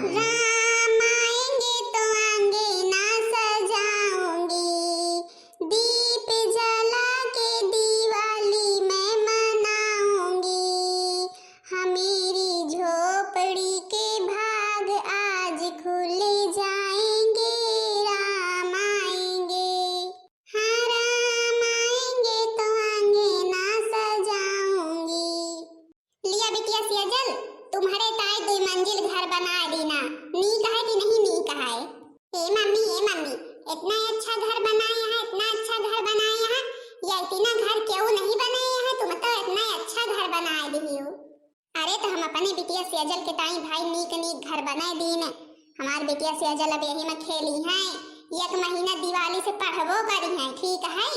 राम आएंगे तो अंगना सजाऊंगी, दीप जला के दिवाली मैं मनाऊंगी। हाँ मेरी झोपड़ी के भाग आज खुल जाएंगे, राम आएंगे। हाँ राम आएंगे तो अंगना सजाऊंगी। लिया बिटिया सियाजल, तुम्हारे ताई 2 मंजिल घर बना दीना, नी कहे कि नहीं नी कहे। ए मम्मी इतना अच्छा घर बनाया है, इतना अच्छा घर बनाया है, या इतना घर क्यों नहीं बनाया है? तुम तो इतना अच्छा घर बना दी हो। अरे तो हम अपने बिटिया सियाजल के ताई भाई नीक घर बना दीन। हमार बिटिया सियाजल अब यही में खेली है, 1 महीना दिवाली से पढ़बो करी है, ठीक है?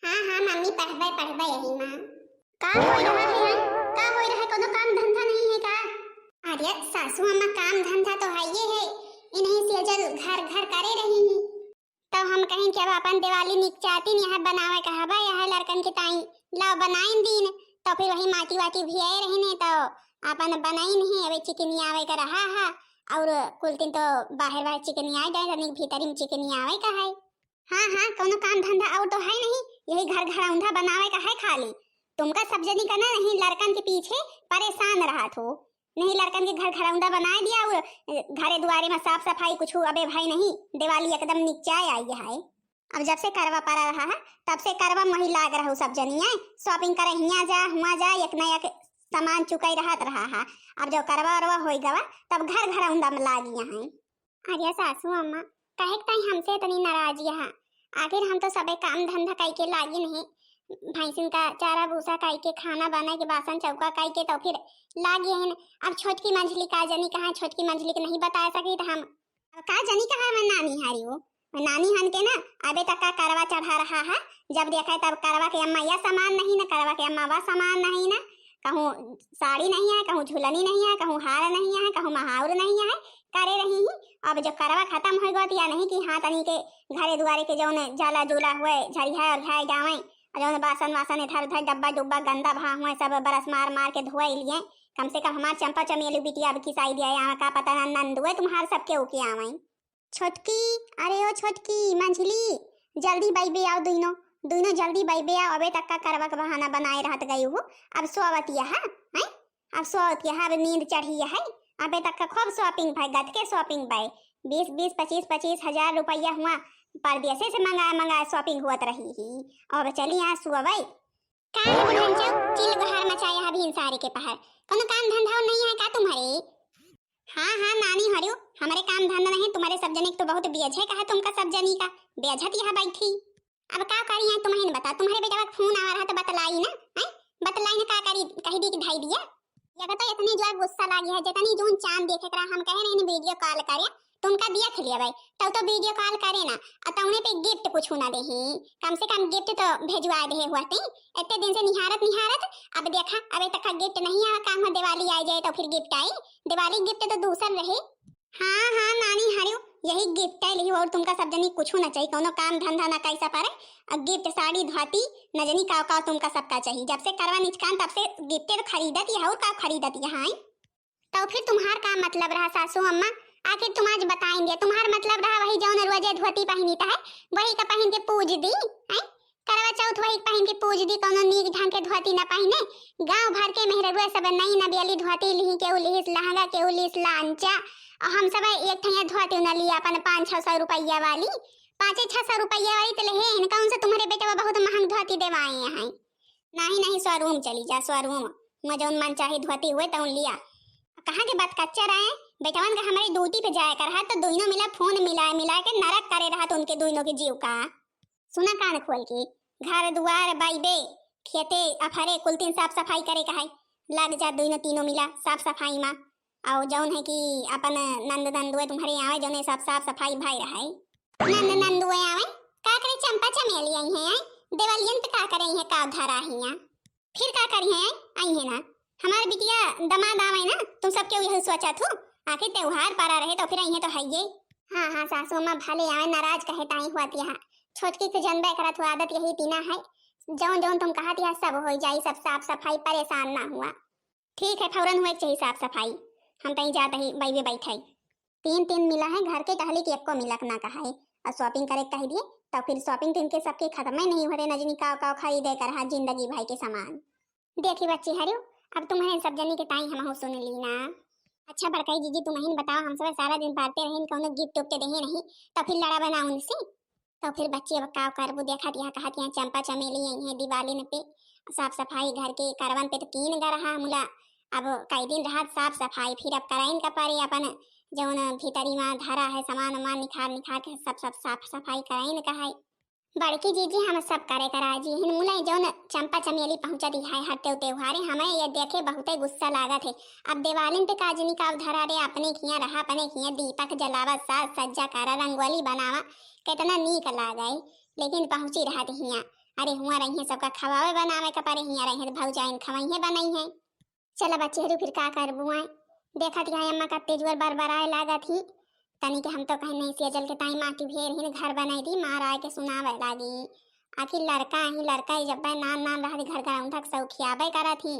हाँ मम्मी पढ़बे यही में। का होई रहा है? का होई रहा है? कोनो काम धंधा नहीं है का? अरे सासू अम्मा काम धंधा तो है ये है, इन्हीं से जल घर करे रही हैं। तो हम कहें कि अब अपन दिवाली निकचाती यहाँ बनावे कहबा, यहाँ लड़कन के ताई लाओ बनाइन दीन, तो फिर वही माटी वाटी भी आए रहने तो अपन बनाई नहीं। अबे चिकनी आवे का रहा है, और कुल दिन तो बाहर चिकनी आ जाए, तनिक भीतरी में चिकनी आवे का है। हाँ कोनो काम धंधा और तो है नहीं, यही घर औंधा बनावे का है खाली। तुमका सब जनी करना नहीं, लड़कन के पीछे परेशान रहा थो, नहीं लड़कन के घर औंधा बना दिया और घरे दुआरे में साफ सफाई कुछ अबे भाई नहीं, दिवाली एकदम निकचाए आई है। अब जब से करवा पड़ा रहा है तब से करवा मही लाग रहा सब जनिया, शॉपिंग करे हिया जा हुआ जा, एक न एक सामान चुकाई रहा है। अब जब करवा अरवा हो गवा तब घर औंधा में लागिया है। अरे सासू अम्मा कहे ताई हमसे इतनी नाराज है, आखिर हम तो सबे काम धंधा कई के लागी नहीं, भैंसिन का चारा भूसा काई के, खाना बना के, बासन चौका काई के, तो फिर लागे हैं। अब छोटकी मंझली का जनी कहा, छोटकी मंझली के नहीं बता सकी तो हम का जनी कहा मैं नानी हारी हो, मैं नानी हन के ना अबे तक का करवा चढ़ा रहा है। जब देखा तब करवा के अम्मा यह सामान नहीं ना, करवा के अम्मा वह सामान नहीं ना, कहूँ साड़ी नहीं है, कहूँ झुलनी नहीं है, कहूँ हार नहीं है, कहूँ महाउर नहीं है, करे रही ही। अब जब करवा खत्म हो गया या नहीं कि हाँ तनी के घरे दुआरे के जौन जाला जुला हुए झरिया और झाई जावे, जौन बासन वासन इधर उधर डब्बा डुब्बा गंदा भा हुए सब बरस मार के धोए लिए। कम से कम हमार चंपा चमेली बिटिया अब किसाई दिया यहाँ का पता ना नंदुए तुम्हार सबके ओके आवे। छोटकी, अरे ओ छोटकी मंझली जल्दी बैबे आओ, दोनों जल्दी बैबे आओ, अबे तक का करवा का बहाना बनाए रहत गई हो। अब सोवतिया है, अब सोवतिया है, अब नींद चढ़ी है, अबे तक का खूब शॉपिंग भाई, गद के शॉपिंग भाई, 20 25 हजार रुपया हुआ परदेसे से मंगाया शॉपिंग हुआ रही ही। और चली यहाँ सुबह का चिल गुहार मचाया है भीन सारी के पहाड़, कोनो काम धंधा नहीं है का तुम्हारे? हाँ नानी हरियो, हमारे काम धंधा नहीं, तुम्हारे सब जने तो बहुत बेज है, कहा तुमका सब जनी का बेजत यहाँ बैठी। अब का करी है तुम्हें बता, तुम्हारे बेटा का फोन आ रहा तो बतलाई ना, बतलाई ना का करी, कही दी कि ढाई दिया। ये तो इतनी जो गुस्सा लागी है, जितनी जोन चांद देखे करा, हम कहे नहीं वीडियो कॉल करे, तुमका दिया खलिया भाई, तब तो वीडियो कॉल करे ना, अतौने पे गिफ्ट कुछ ना दे, कम से कम गिफ्ट तो भेजवा दे हुआ थे। इतने दिन से निहारत अब देखा अबे तक गिफ्ट नहीं आया, काम दिवाली आ जाए तो फिर गिफ्ट आई, दिवाली गिफ्ट तो दूसर रहे। हाँ नानी हरियो, यही गिफ्ट है लिही, और तुमका सब जनी कुछ ना चाहिए, कोनो काम धंधा ना कैसा पारे, गिफ्ट साड़ी धोती न जनी का तुमका सबका चाहिए। जब से करवा निचकान तब से गिफ्ट खरीदत या और का खरीदत यहाँ, तो फिर तुम्हार का मतलब रहा सासू अम्मा? आखिर तुम आज बताएंगे, तुम्हार मतलब रहा वही जौन रोजे धोती पहनी है वही का पहन के पूज दी, करवा चौथ वही पहन के पूज दी, कोनो नीक ढंग के धोती न पहने। गांव भर के मेहररुआ सब नई नबियली धोती लिही, के उलिस लहंगा, के उलिस लांचा, और हम सब एक ठैया धोती न लिया अपन 500-600 रुपया वाली, 500-600 रुपया वाली तो ले, कौन से तुम्हारे बेटा बहुत महंग धोती देवाए हैं? नहीं शोरूम चली जा, शोरूम में जौन मन चाहे धोती हुए तो लिया। कहाँ के बात कच्चा रहे बेटवन का हमारी ड्यूटी पे जाया कर, तो दोनों मिला फोन मिला के नरक करे रहा, तो उनके दोनों के जीव का सुना कान खोल के, घर दुआर बाइबे खेते अफरे कुल तीन साफ सफाई करे का है, लग जा दोनों तीनों मिला साफ सफाई में। और जौन है कि अपन नंदुए तुम्हारे आवे जौन सब साफ सफाई भाई रहा है, नंदुए आवे का करे, चंपा चमेली आई है, दिवालियन पे का करे है, का धरा है, फिर का करी है आई है ना, हमारे बिटिया दमाद आवे ना, तुम सब क्यों यही सोचा थो, आखिर त्योहार पारा रहे तो फिर आई है तो है ये। हाँ सासू माँ भले आवे, नाराज कहे ताई हुआ तिया, छोटकी के जनबे करत हुआ, आदत यही तीना है, जौन तुम कहा तिया सब हो जाई, सब साफ सफाई, परेशान ना हुआ। ठीक है फौरन हुए चाहिए साफ सफाई, हम कहीं जाते ही बैठे। तीन तीन मिला है घर के टहली की एको मिलक ना कहा है। और शॉपिंग करे कह दिए तो फिर शॉपिंग तो इनके सबके खत्म ही नहीं हो रहे, नजनी काव काव खरीदे कर हाथ जिंदगी भाई के सामान। देखी बच्ची हरियो, अब तुम्हें सब जनी के ताई हम सुन ली ना। अच्छा बड़काई जीजी तुम्हें बताओ, हम सब सारा दिन बातें रहे कौन गिफ्ट उफ्ट दे नहीं तो फिर लड़ा बना उनसे। तो फिर बच्चे अब का करबू, देखा दिया कहा दिया चंपा चमेली यही है दिवाली न पे साफ सफाई घर के करवन पे तो कीन गा रहा मुला। अब कई दिन रहा साफ सफाई, फिर अब कराइन का पारे अपन जौन भीतरी में धरा है सामान वामान निखार निखार के सब सब साफ सफाई कराइन का है। बड़की जीजी हम सब करे करा जी हिन मुला जौन चंपा चमेली पहुंचा दी है हर त्योहारे हमें ये देखे बहुत गुस्सा लागत है। अब दिवाली पे काजनी का धरा रे अपने खिया रहा, अपने खिया दीपक जलावा साज सज्जा करा रंगोली बनावा कितना नीक लागे, लेकिन पहुंची रहा हिया अरे हुआ रही है सबका खवावे बनावे कपारे हिया रही है भौजाइन खवाई बनाई है। चला बच्चे हरू फिर का करबू आए, देखा थी अम्मा का तेजवर बार बार आए लागत ही तनी के हम तो कहीं नहीं सेजल के ताई माटी भेर ही घर बनाई दी मार आए के सुनावे लागी। आखिर लड़का ही जब नान नान रहा घर घर उठक सौखियाबे करा थी।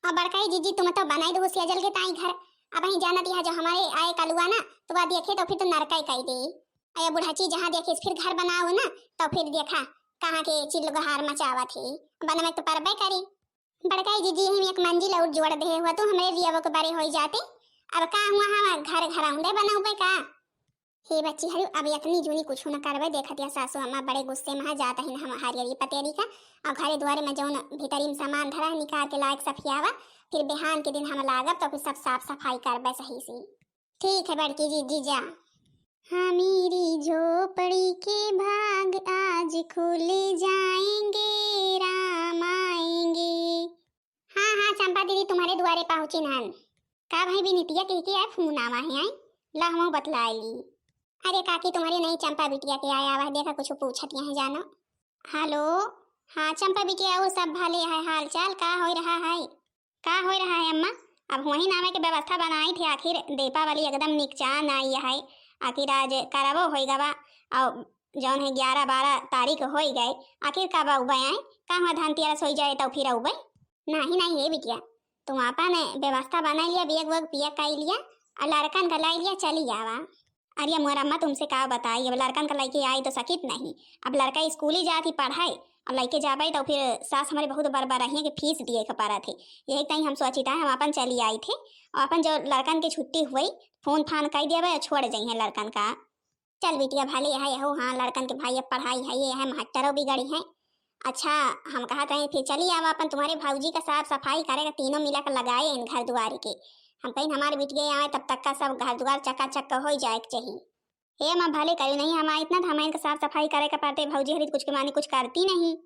और बड़काई जीजी तुम तो बनाई दो सेजल के ताई घर, अब ही जाना दिया जो हमारे आए कलुआ ना तो वह देखे तो फिर तो नरका ही कही दे। अरे बुढ़ाची जहाँ देखे फिर घर बनाओ ना तो फिर देखा कहाँ के चिल्लगहार मचावा थी बनवे तो परबे करी। बड़काई जीजी हम एक मंजिल और जोड़ दे हुआ तो हमारे रियावो के बारे हो जाते, अब का हुआ हम घर घर आऊंदे बनाऊबे का। हे बच्ची हरु अब इतनी जूनी कुछ न करबे, देखत या सासू अम्मा बड़े गुस्से में जाता है हम हरियरी पतेरी का और घरे द्वारे में जौन भीतरी में सामान धरा है निकाल के लायक सफियावा, फिर बिहान के दिन हम लागब तो फिर सब साफ सफाई करबे सही से। ठीक है बड़की जीजी जा। हाँ मेरी झोपड़ी के भाग आज खुल जाएंगे राम आएंगे। हाँ हाँ चंपा दीदी तुम्हारे द्वारे पहुंची नान का भाई बिनितिया कह के आए फोन आवा है आई ला हम बतलाई। अरे काकी तुम्हारी नहीं चंपा बिटिया के आया हुआ देखा कुछ पूछत है जानो। हेलो हाँ चंपा बिटिया वो सब भले है हाल चाल का हो रहा है, का हो रहा है अम्मा। अब वही नामे की व्यवस्था बनाई थी आखिर दीपावली एकदम निकचान आई है, आखिर आज करबो हो गवा और जौन है 11-12 तारीख हो गए आखिर कब उबे आए कहाँ धनतेरस हो जाए तो फिर उबे नहीं नहीं है बिटिया तुम आपा ने व्यवस्था बना लिया बेग वग पिया कर लिया और लड़कन का लाई लिया चली आवा। अरे मोर अम्मा तुमसे का बताई अब लड़कन का लड़के आई तो सकित नहीं, अब लड़का स्कूल ही जाती पढ़ाई अब लड़के जाबे तो फिर सास हमारे बहुत बार बार रही है कि फीस दिए के पारा थे, यही तई हम सोची था हम अपन चली आई थे और अपन जो लड़कन की छुट्टी हुई फोन फान कर दिया छोड़ जाइ है लड़कन का। चल बिटिया भले है हो हाँ लड़कन के भाई अब पढ़ाई है ये है महट्टरों बिगड़ी है। अच्छा हम कहा रहे फिर चली आवा अपन तुम्हारे भाऊजी का साफ सफाई करेगा तीनों मिला कर लगाए इन घर द्वार के, हम कहीं हमारे बिटिया आए तब तक का सब घर द्वार चकाचक हो जाए चाहिए। हे माँ भले करी नहीं हमारे इतना था हमारे साफ सफाई करे का पाते भाऊजी हरी कुछ के मानी कुछ करती नहीं।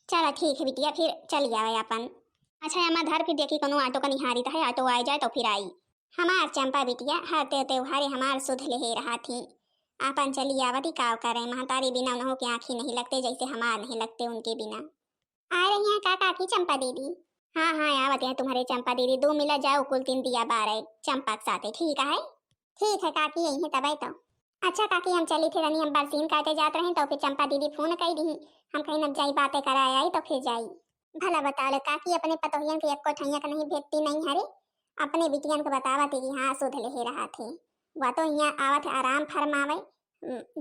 चलो ठीक है बिटिया फिर चली आवे अपन। अच्छा अम्मा धर फिर देखी कोनो ऑटो का निहारी है ऑटो आ जाए तो फिर आई। हमार चंपा बिटिया हर त्योहारे हमार सुध ले रहा थी अपन चली आवती काव करें महतारी बिना न हो के आँखी नहीं लगते जैसे हमार नहीं लगते उनके बिना। आ रही हैं काका की चंपा दीदी। हाँ हाँ आवत है तुम्हारे चंपा दीदी 2 मिला जाओ कुल 3 दिया 12 चंपा के साथ ठीक है। ठीक है काकी यही है तब तो। अच्छा काकी हम चली थे रनी हम बरसीन काटे जाते रहे तो फिर चंपा दीदी फोन कर दी हम कहीं न जाई बातें कराए आई तो फिर जाई। भला बता लो काकी अपने पतोहियन के एको ठैया का नहीं भेजती नहीं हरे, अपने बिटियन को बतावा थी कि हाँ सुध ले रहा थे वह तो यहाँ आवत आराम फरमावे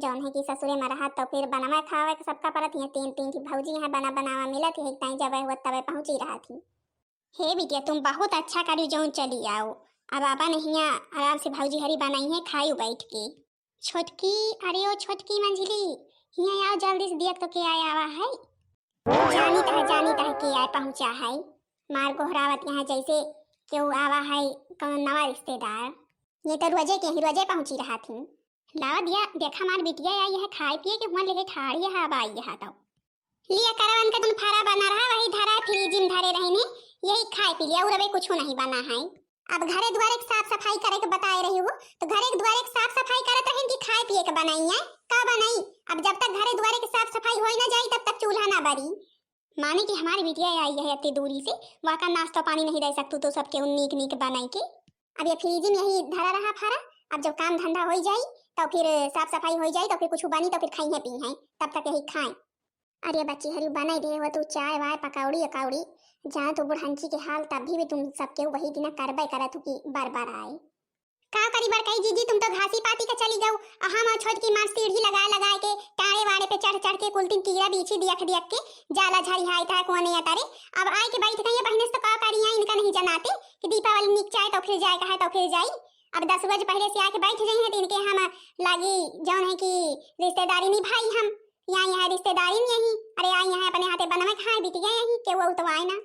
जौन है कि ससुरे में रहा तो फिर बनावे खावे सबका परत यहाँ 3 की भौजी यहाँ बना बनावा मिला थी एक टाइम जब हुआ तब पहुंची रहा थी। हे बिटिया तुम बहुत अच्छा करी जौन चली आओ अब आपा नहीं यहाँ आराम से भौजी हरी बनाई है खाई बैठ के। छोटकी अरे ओ छोटकी मंझली यहाँ आओ जल्दी से देख तो के आया आवा है। जानी तह के आए पहुंचा है मार गोहरावत यहाँ जैसे क्यों आवा है कौन नवा रिश्तेदार, ये तो रोजे पहुंची रहा थी। लावा दिया देखा मार बिटिया आई है खाए पिए के हुआ लेके ठाड़ी है अब आई है तो लिया करवन का तुम फारा बना रहा वही धरा फ्रिज में धरे रहने यही खाए पी लिया और अबे कुछ नहीं बना है। अब घरे द्वारे साफ सफाई करे के बताए रही हो तो घरे द्वारे साफ सफाई करत रहे कि खाए पिए के बनाई है का बनाई। अब जब तक घरे द्वारे की साफ सफाई हो ना जाए तब तक चूल्हा ना बरी। माने कि हमारी बिटिया आई है इतनी दूरी से वहाँ का नाश्ता पानी नहीं दे सकतू तो सबके नीक नीक बनाई के अब ये फ्रिज में यही धरा रहा फारा। अब जब काम धंधा हो जाए तो फिर साफ सफाई हो जाए तो फिर कुछ बनी तो फिर खाई है पी है तब तक यही खाएं। अरे बच्ची हरी बनाई दे हो तू चाय वाय पकौड़ी अकौड़ी जहाँ तो बुढ़ांची के हाल तब भी तुम सबके वही दिन करबे करत हो कि बार बार आए। का करी बड़काई जीजी, तुम तो घासी पाती का चली जाऊ। हम और छोट की मार सीढ़ी लगा के टाड़े वाड़े पे चढ़ के कुलतिन कीड़ा बीछी दियक के जाला झाड़ी हाय था को नहीं अतारे। अब आए के बैठ गई बहने तो का करी है, इनका नहीं जनाते कि दीपावली निक चाहे तो फिर जाए कहा तो फिर जाई। अब 10 बजे पहले से आके बैठ गई है तो इनके हम लागी जौन है कि रिश्तेदारी निभाई हम यहाँ रिश्तेदारी में यही। अरे आई यहाँ अपने हाथे बनवे खाए बिटिया यही के वो तो आए ना।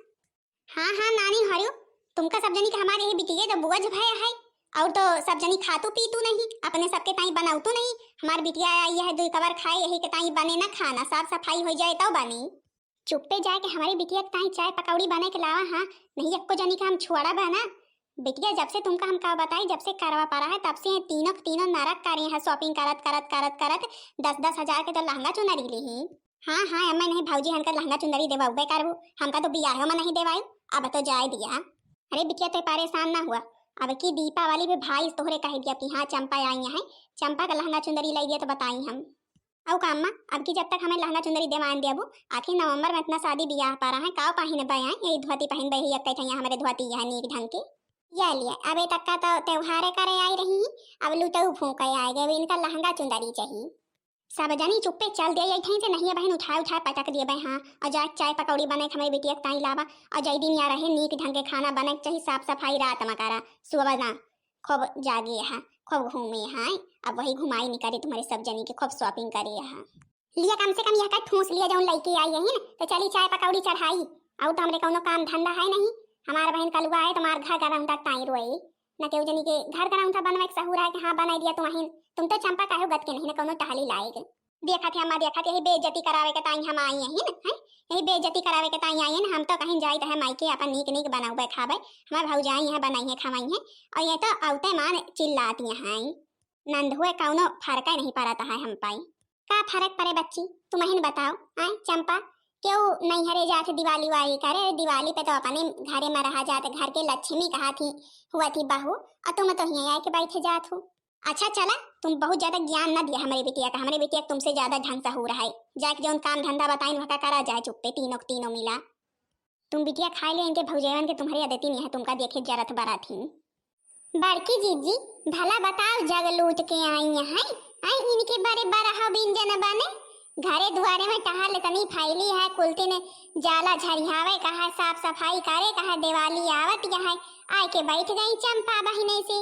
हाँ नानी हरियो, तुमका सब जनी के हमारे ही बिटिया तो बुआ भय है और तो सब जनी खातू पीतू नहीं, अपने सबके ताई बनाऊ तो नहीं। हमार बिटिया आई है 2 कबर खाए यही के ताई बने ना खाना साफ सफाई हो जाए तो बनी। चुप्पे जाए के हमारी बिटिया के ताई चाय पकौड़ी बने के लावा। हाँ नहीं एको जनी का हम छुआड़ा बना बिटिया। जब से तुमका हम का बताई जब से करवा पा रहा है तब से तीनों नरक कर रही है शॉपिंग करत 10-10 हजार के तो लहंगा चुनरी ली ही। हाँ अम्मा नहीं भाऊजी हनकर लहंगा चुनरी देवाऊ बे करबू, हमका तो बियाह में नहीं देवायू। अब तो जाए दिया। अरे बिटिया तो परेशान ना हुआ। अब की दीपावली पे भाई तोहरे कह दिया कि हाँ चंपा आई है, चंपा का लहंगा चुंदरी लाई दिया तो बताई हम। अब का अम्मा अब की जब तक हमें लहंगा चुंदरी देवान देबू आखिर नवंबर में इतना शादी बियाह पा रहा है काव पहने बे आए यही धोती पहन बे ही अक्के चाहिए हमारे धोती यह नीक ढंग के या लिए। अब तक का तो त्योहार करे आई रही, अब लुटऊ फूक आए गए इनका लहंगा चुंदरी चाहिए। सब जनी चुप्पे चल दिया यही से नहीं बहन उठाए पटक दिए बे। हाँ और जाए चाय पकौड़ी बने हमारी बेटिया ताई लावा और जय दिन या रहे नीक ढंग के खाना बने चाहिए साफ सफाई रात मकारा सुबह ना खूब जागे है खूब घूमे है। अब वही घुमाई नहीं करे तुम्हारे सब जनी के खूब शॉपिंग करे है लिया कम से कम यह का ठूस लिया जाऊन लड़की आई है तो चली चाय पकौड़ी चढ़ाई। और तो हमरे कोनो काम धंधा है नहीं, हमारा बहन कलुआ है तुम्हार घर गरम तक ताई रोई न केहू जनी के घर गरम था बनवा के सहूर है कि हाँ बना दिया तुम तो चंपा काहे गत के नहीं न कोनो टहली लाएगे। देखा थे अम्मा देखा थे यही बेइज्जती करावे के ताई हम आई हैं हैं यही बेइज्जती करावे के ताई आई हैं। हम तो कहीं जाई है मायके अपन नीक बनाऊ खावे हमार भौजाई है बनाई है खवाई है और ये तो औते मान चिल्लाती हैं नंद हुए कौनो फर्क ही नहीं पड़ता है हम पाई। का फर्क पड़े बच्ची तुम ही बताओ। आए चंपा क्यों नहीं हरे जाते दिवाली वाली करे, दिवाली पे तो अपने घरे में रहा जाते घर के लक्ष्मी कहा थी हुआ थी बहू और तुम तो यहीं आके बैठे जात हो। अच्छा चला तुम बहुत ज्यादा ज्ञान न दिया हमारे बिटिया का, हमारे बिटिया तुमसे ज्यादा ढंग से हो रहा है। जाके जो काम धंधा बताई वह करा जाए चुप्पे तीनों मिला। तुम बिटिया खाए ले इनके भौजैवन के तुम्हारी आदत नहीं है तुमका देखे जरत बरा थी। बड़की जीजी भला बताओ जग लूट के आई हैं आई इनके बारे बरहा बिन जन बने घरे दुआरे में टहल तनी फैली है कुलती ने जाला झरियावे कहा साफ सफाई करे कहा दिवाली आवत है आए के बैठ गई चंपा बहने से।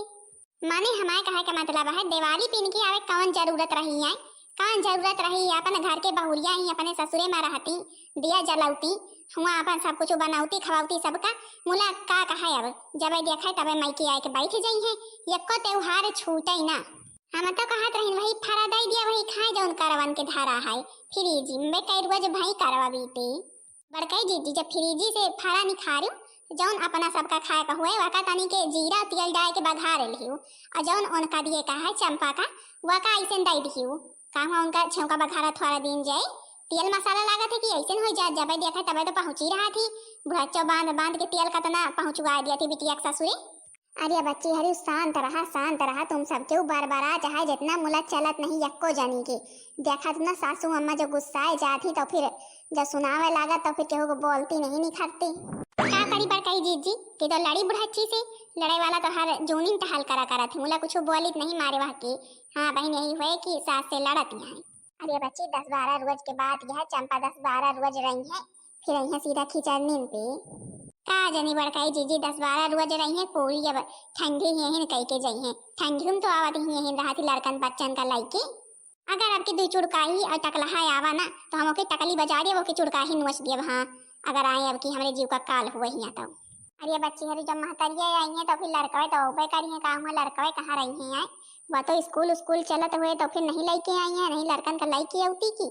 माने हमारे कहा का मतलब है दिवाली पिन की आवे कौन जरूरत रही है कौन जरूरत रही अपन घर के बहुरिया ही अपने ससुरे में रहती दिया जलाउती हुआ अपन सब कुछ बनाउती खवाउती सबका मुला का कहा अब जब देखा तब मायके आए के बैठ गई है यको त्योहार छूटे ना। हम तो कहत रही वही फरा दई दिया वही खाए जौन करवन के धारा है फ्रीजी में कई रोज भाई करवा बीती बड़कई जीजी जब फ्रीजी से फरा निखारू जौन अपना सबका खाए का हुए वका तनी के जीरा तेल डाल के बघार लियो और जौन उनका दिए का है चंपा का वका ऐसे दई दियो कहाँ उनका छौका बघारा थोड़ा दिन जाए तेल मसाला लगा थे कि ऐसे हो जाए जब देखा तब तो पहुंची रहा थी भुरच्चो बांध के तेल कतना पहुंचवा दिया थी बिटिया के ससुरे। अरे बच्ची हरी शांत रहा तुम सब क्यों बार चाहे जितना मुला चलत नहीं यक्को जानी के देखा ना सासू अम्मा जो गुस्साए जाती तो फिर जब सुनावे लगा तो फिर केहू को बोलती नहीं निखरती। क्या करी पर कही जीजी कि तो लड़ी बुढ़च्ची से लड़ाई वाला तो हर जूनिन टहल करा थे मुला कुछ बोलित नहीं मारे वह की। हाँ बहन यही हुए कि सास से लड़ती है। अरे बच्ची 10-12 रोज के बाद यह चंपा 10-12 रोज रही है फिर यहाँ सीधा खिचड़नीन पे का जनी बड़काई जीजी 10-12 रोज रही है पूरी अब ठंडी ही कह के जाई है ठंडी तो आवत ही रहा थी लड़कन बच्चन का लाइके अगर आपकी 2 चुड़काही और टकलहा आवा ना तो हम ओके टकली बजा दे वो के चुड़काही नोच दिए। हाँ अगर आए अब की हमारे जीव का काल हुआ ही तो। अरे बच्ची हरी जब महतरिया आई है तो फिर लड़कवे तो उबे करी है काम है लड़कवे कहाँ रही है वह तो स्कूल चलत हुए तो फिर नहीं लेके आई है नहीं लड़कन का लाइके औती की।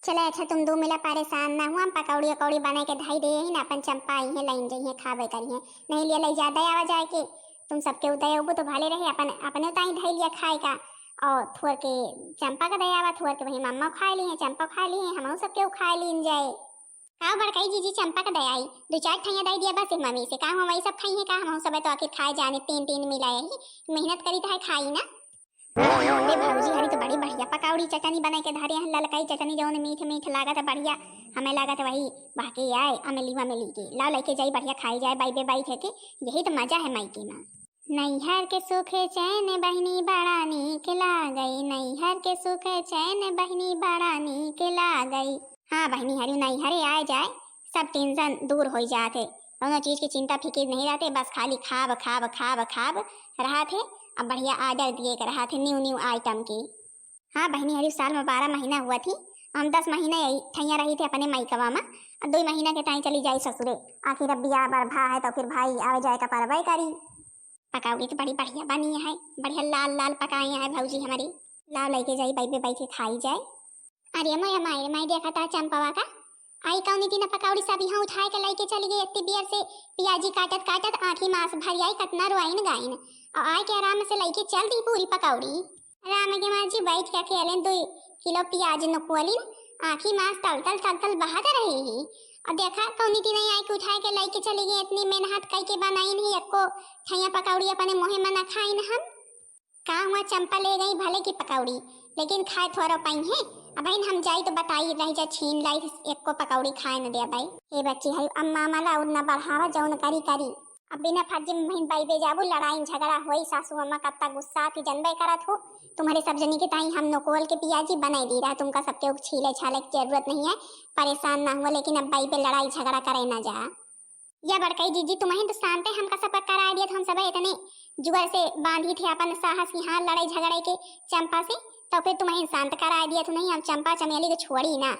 चले अच्छा तुम 2 मिला परेशान ना हुआ पकौड़ी अकौड़ी बना के धाई दे ही ना अपन चंपा आई है लाइन जाइए खावे करिए नहीं लिया ले ज्यादा आवा जाए के तुम सबके उदय उबू तो भले रहे अपने उताई धाई लिया खाए का और थोड़ के चंपा का दया आवा थोड़ के वही मम्मा खा ली है चंपा खा ली है हम सबके खा लीन जाए। का बड़काई जीजी चंपा का दया आई 2-4 ठैया दई दिया बस मम्मी से काम वही सब खाई है का हम सब तो आखिर खाए जाने 3 मिलाए ही मेहनत करी तो है खाई ना। अरे भौजी हरी तो बड़ी बढ़िया पकौड़ी चटनी बना के धारे हैं ललकाई चटनी जो मीठ लागत है बढ़िया हमें लागत है वही बाकी आए अमेली के लाओ लेके जाई बढ़िया खाई जाए बाई बे बाई थे यही तो मजा है मायके में। नैहर के सुख चैन बहिनी बड़ा नीक लागई, नैहर के सुख चैन बहिनी बड़ा नीक लागई। हाँ बहिनी हरी नैहरे आए जाए सब टेंशन दूर हो जाते, दोनों चीज की चिंता फिक्र नहीं रहते, बस खाली खाब खाब खाब खाब रहा थे। अब बढ़िया आर्डर दिए कर रहा थे न्यू न्यू आइटम की। हाँ बहिनी हरी साल में 12 महीना हुआ थी, हम 10 महीने यही ठैया रही थे अपने मायकवा में, 2 महीना के टाइम चली जाई ससुरे। आखिर अब बिया बरभा है तो फिर भाई आवे जाए का परवाई करी। पकौड़ी तो बड़ी बढ़िया बनी है, बढ़िया लाल लाल पकाए हैं भौजी हमारी, लाओ लेके जाई बैठे बैठे खाई जाए। अरे मैं देखा था चंपावा का आई कौनी तीन पकौड़ी सब यहाँ उठाए के लेके चली गई, इतनी बियर से पियाजी काटत काटत आँखी मांस भर आई, कतना रोआइन गाइन और आए के आराम से लेके चल दी पूरी पकौड़ी। राम के माँ जी बैठ के अकेले 2 किलो प्याज नुकवली, आँखी मांस तल तल तल तल बहाते रही ही। और देखा कौनी तीन आई के उठाए के लेके चली गई, इतनी मेहनत कई के बनाई नहीं एको ठैया पकौड़ी अपने मुँह में न खाइन हम। का हुआ चंपा ले गई भले की पकौड़ी, लेकिन खाए थोड़ा पाई है। अब बहन हम जाई तो बताई रही जा छीन लाई एक को पकौड़ी खाए न दे भाई। हे बच्ची है अम्मा मला और न बढ़ावा जौन करी करी, अब बिना फर्जी में बहन बाई बे जाबू लड़ाई झगड़ा होई, सासू अम्मा कत्ता गुस्सा थी जनबे करत हो। तुम्हारे सब जनी के ताई हम नोकोल के पियाजी बनाई दी रहा, तुमका सबके छीले छाले की जरूरत नहीं है, परेशान ना हुआ, लेकिन अब बाई पे लड़ाई झगड़ा करे ना जा। या बड़कई जीजी तुम्हें तो शांत है, हमका सब करा दिया, हम सब इतने जुगर से बांधी थे अपन साहस यहाँ लड़ाई झगड़े के चंपा से, तो फिर तुम्हें शांत करा दिया तो नहीं, हम चंपा चमेली को छोड़ी ना।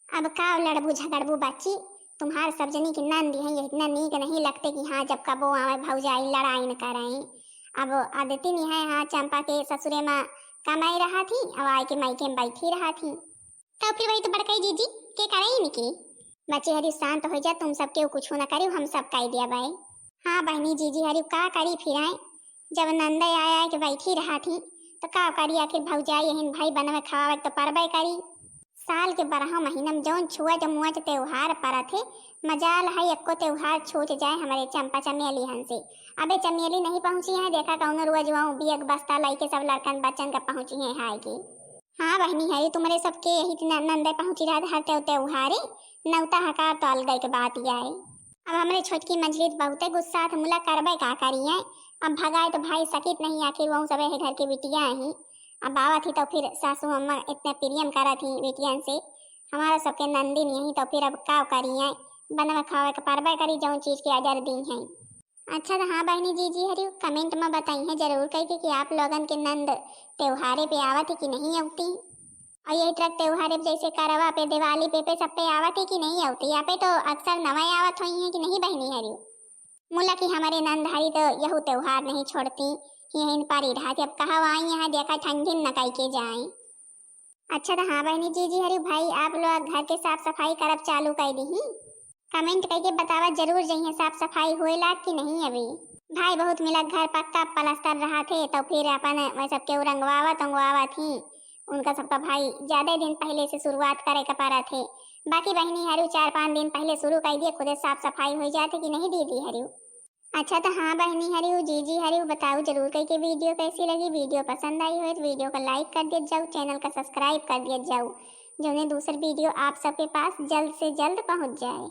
अब का लड़बू झगड़बू बच्ची, तुम्हारे सब जनी की नंदी है, ये इतना नीक नहीं लगते कि हाँ जब कबो आवे भौजाई लड़ाई न कराई। अब आदती नहीं है, हाँ चंपा के ससुरे में कमाई रहा थी, अब आए के मायके में बैठी रहा थी, तो फिर वही तो बड़कई जीजी के करे इनकी। बच्चे हरी शांत हो जा, तुम सबके कुछ न करी, हम सब कह दिया भाई। हाँ बहनी जीजी हरी का करी फिर आए, जब नंदा आया के बैठी रहा थी तो का करी, आखिर भौजाई यही भाई बनवे खावे तो परबे करी। साल के 12 महीना में जौन छुआ जमुआ के त्योहार पर थे, मजाल है एको त्योहार छूट जाए हमारे चंपा चमेली हंसे। अबे चमेली नहीं पहुंची है, देखा कौन रुआ जुआ बियक बस्ता लाई के सब लड़कन बच्चन का पहुंची है हाय की। हाँ बहनी हरी तुम्हारे सबके यही नंदे पहुंची रहा हर त्योहारे नौता हकार तो अलग के बात ही आए। अब हमारे छोटकी मंजली बहुते गुस्सा था, मुला करबे का करिए, अब भगाए तो भाई सकित नहीं, आखिर वो सब घर की बिटिया ही। अब बाबा थी तो फिर सासू अम्मा इतने प्रियम करा थी बेटियन से, हमारा सबके नंदिन यही, तो फिर अब का करिए बनवे खावे के परबे करी जो चीज की आजार दी है। अच्छा तो हाँ बहनी जीजी हरी कमेंट में बताई है जरूर कही कि आप लोगन के नंद त्योहारे पे आवत है कि नहीं आवती, और यही ट्रक त्योहारे जैसे करवा पे दिवाली पे सब पे आवत है कि नहीं आवती, यहाँ पे तो अक्सर नवाई आवत हुई है कि नहीं बहनी हरी। मुला की हमारे नंदहरी तो यहू त्योहार नहीं छोड़ती, यहीं पर रहा थी, अब कहा आई यहाँ देखा ठंडी न कई के जाए। अच्छा तो हाँ बहनी जीजी हरी भाई आप लोग घर के साफ सफाई करब चालू कर दी, कमेंट करके बतावा जरूर जइए साफ सफाई होएला कि नहीं। अभी भाई बहुत मिला घर पक्का पलस्तर रहा थे, तो फिर अपन वह सबके रंगवावा थी, उनका सबका भाई ज्यादा दिन पहले से शुरुआत करे का पारा थे। बाकी बहनी हरु 4-5 दिन पहले शुरू कर दिए, खुद साफ सफाई हो जाती कि नहीं दीदी हरु। अच्छा तो हाँ बहनी हरु जीजी हरु बताओ जरूर कहीं कि वीडियो कैसी लगी, वीडियो पसंद आई हो तो वीडियो को लाइक कर दिया जाओ, चैनल का सब्सक्राइब कर दिया जाओ, जो दूसरी वीडियो आप सबके पास जल्द से जल्द पहुँच जाए।